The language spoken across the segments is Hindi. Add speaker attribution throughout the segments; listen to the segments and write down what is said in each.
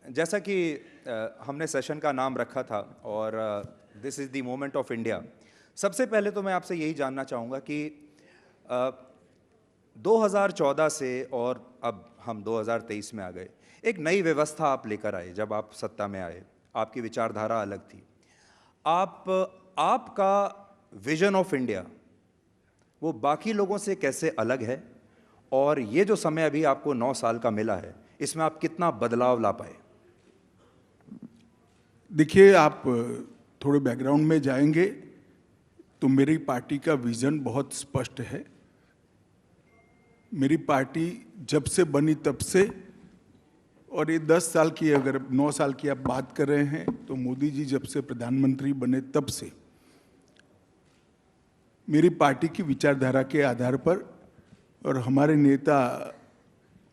Speaker 1: जैसा कि हमने सेशन का नाम रखा था और this is the moment of India. सबसे पहले तो मैं आपसे यही जानना चाहूँगा कि 2014 से और अब हम 2023 में आ गए, एक नई व्यवस्था आप लेकर आए। जब आप सत्ता में आए, आपकी विचारधारा अलग थी। आपका विजन ऑफ इंडिया वो बाकी लोगों से कैसे अलग है, और ये जो समय अभी आपको 9 साल का मिला है, इसमें आप कितना बदलाव ला पाए?
Speaker 2: देखिए, आप थोड़े बैकग्राउंड में जाएंगे तो मेरी पार्टी का विजन बहुत स्पष्ट है। मेरी पार्टी जब से बनी तब से, और ये 10 साल की, अगर 9 साल की आप बात कर रहे हैं तो मोदी जी जब से प्रधानमंत्री बने तब से मेरी पार्टी की विचारधारा के आधार पर और हमारे नेता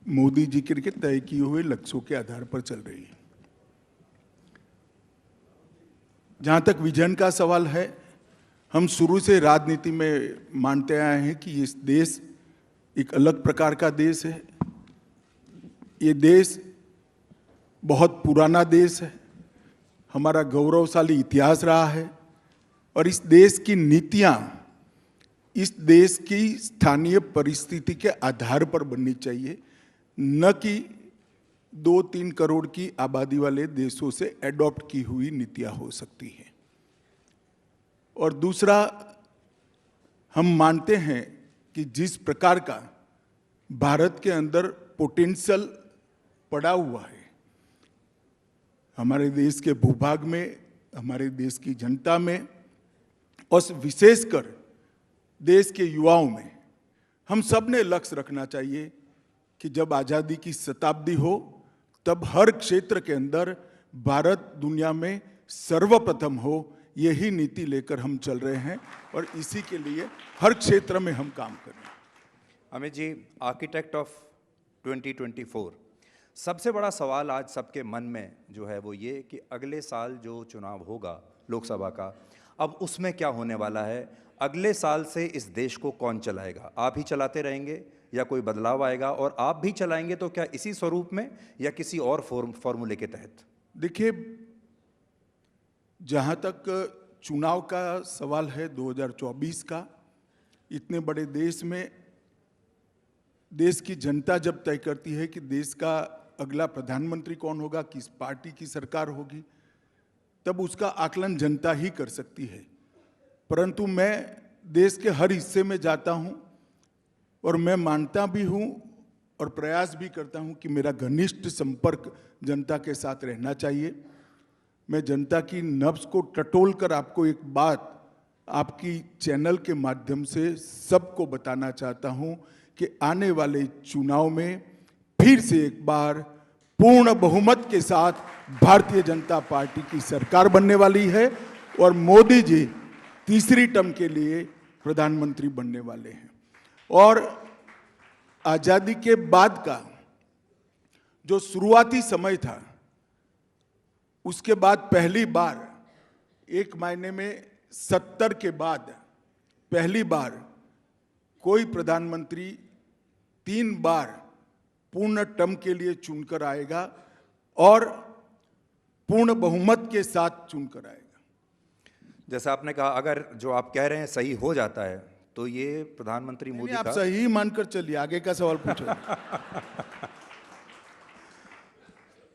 Speaker 2: मोदी जी के तय किए हुए लक्ष्यों के आधार पर चल रही है। जहाँ तक विजन का सवाल है, हम शुरू से राजनीति में मानते आए हैं कि ये देश एक अलग प्रकार का देश है। ये देश बहुत पुराना देश है, हमारा गौरवशाली इतिहास रहा है, और इस देश की नीतियाँ इस देश की स्थानीय परिस्थिति के आधार पर बननी चाहिए, न कि 2-3 करोड़ की आबादी वाले देशों से एडॉप्ट की हुई नीतियां हो सकती हैं। और दूसरा, हम मानते हैं कि जिस प्रकार का भारत के अंदर पोटेंशियल पड़ा हुआ है, हमारे देश के भूभाग में, हमारे देश की जनता में, और विशेषकर देश के युवाओं में, हम सब ने लक्ष्य रखना चाहिए कि जब आज़ादी की शताब्दी हो तब हर क्षेत्र के अंदर भारत दुनिया में सर्वप्रथम हो। यही नीति लेकर हम चल रहे हैं और इसी के लिए हर क्षेत्र में हम काम कर रहे हैं।
Speaker 1: अमित जी, आर्किटेक्ट ऑफ 2024, सबसे बड़ा सवाल आज सबके मन में जो है वो ये कि अगले साल जो चुनाव होगा लोकसभा का, अब उसमें क्या होने वाला है? अगले साल से इस देश को कौन चलाएगा? आप ही चलाते रहेंगे या कोई बदलाव आएगा? और आप भी चलाएंगे तो क्या इसी स्वरूप में या किसी और फॉर्मूले के तहत?
Speaker 2: देखिए, जहाँ तक चुनाव का सवाल है 2024 का, इतने बड़े देश में देश की जनता जब तय करती है कि देश का अगला प्रधानमंत्री कौन होगा, किस पार्टी की सरकार होगी, तब उसका आकलन जनता ही कर सकती है। परंतु मैं देश के हर हिस्से में जाता हूं और मैं मानता भी हूं और प्रयास भी करता हूं कि मेरा घनिष्ठ संपर्क जनता के साथ रहना चाहिए। मैं जनता की नब्ज को टटोल कर आपको एक बात आपकी चैनल के माध्यम से सबको बताना चाहता हूं कि आने वाले चुनाव में फिर से एक बार पूर्ण बहुमत के साथ भारतीय जनता पार्टी की सरकार बनने वाली है और मोदी जी तीसरी टर्म के लिए प्रधानमंत्री बनने वाले हैं। और आजादी के बाद का जो शुरुआती समय था, उसके बाद पहली बार एक महीने में 70 के बाद पहली बार कोई प्रधानमंत्री 3 बार पूर्ण टर्म के लिए चुनकर आएगा और पूर्ण बहुमत के साथ चुनकर आएगा।
Speaker 1: जैसा आपने कहा, अगर जो आप कह रहे हैं सही हो जाता है तो ये प्रधानमंत्री मोदी
Speaker 2: आप
Speaker 1: का
Speaker 2: सही मानकर चलिए, आगे का सवाल पूछो।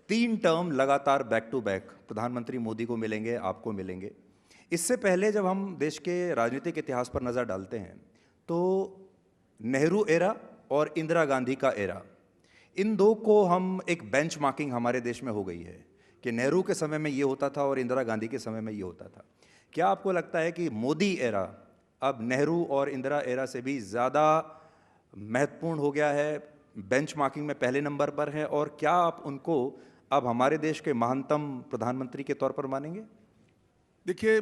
Speaker 1: 3 टर्म लगातार बैक टू बैक प्रधानमंत्री मोदी को मिलेंगे, आपको मिलेंगे। इससे पहले जब हम देश के राजनीतिक इतिहास पर नज़र डालते हैं तो नेहरू एरा और इंदिरा गांधी का एरा, इन दो को हम एक बेंचमार्किंग हमारे देश में हो गई है कि नेहरू के समय में ये होता था और इंदिरा गांधी के समय में ये होता था। क्या आपको लगता है कि मोदी एरा अब नेहरू और इंदिरा एरा से भी ज़्यादा महत्वपूर्ण हो गया है, बेंचमार्किंग में पहले नंबर पर है, और क्या आप उनको अब हमारे देश के महानतम प्रधानमंत्री के तौर पर मानेंगे?
Speaker 2: देखिए,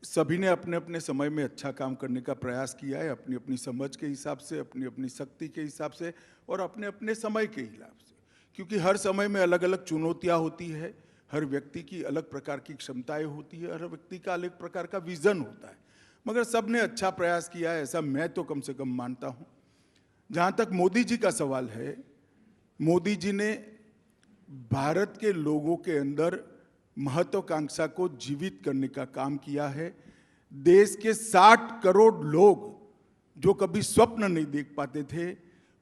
Speaker 2: सभी ने अपने अपने समय में अच्छा काम करने का प्रयास किया है, अपनी अपनी समझ के हिसाब से, अपनी अपनी शक्ति के हिसाब से और अपने अपने समय के हिसाब से, क्योंकि हर समय में अलग अलग चुनौतियां होती है, हर व्यक्ति की अलग प्रकार की क्षमताएं होती है, हर व्यक्ति का अलग प्रकार का विजन होता है, मगर सब ने अच्छा प्रयास किया है, ऐसा मैं तो कम से कम मानता हूँ। जहाँ तक मोदी जी का सवाल है, मोदी जी ने भारत के लोगों के अंदर महत्वाकांक्षा को जीवित करने का काम किया है। देश के 60 करोड़ लोग जो कभी स्वप्न नहीं देख पाते थे,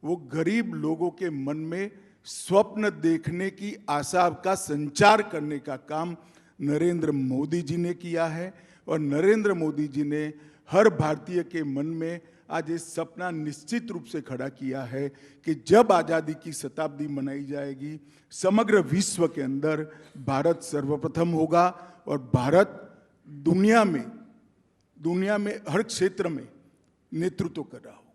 Speaker 2: वो गरीब लोगों के मन में स्वप्न देखने की आशा का संचार करने का काम नरेंद्र मोदी जी ने किया है। और नरेंद्र मोदी जी ने हर भारतीय के मन में आज ये सपना निश्चित रूप से खड़ा किया है कि जब आज़ादी की शताब्दी मनाई जाएगी, समग्र विश्व के अंदर भारत सर्वप्रथम होगा और भारत दुनिया में हर क्षेत्र में नेतृत्व कर रहा होगा।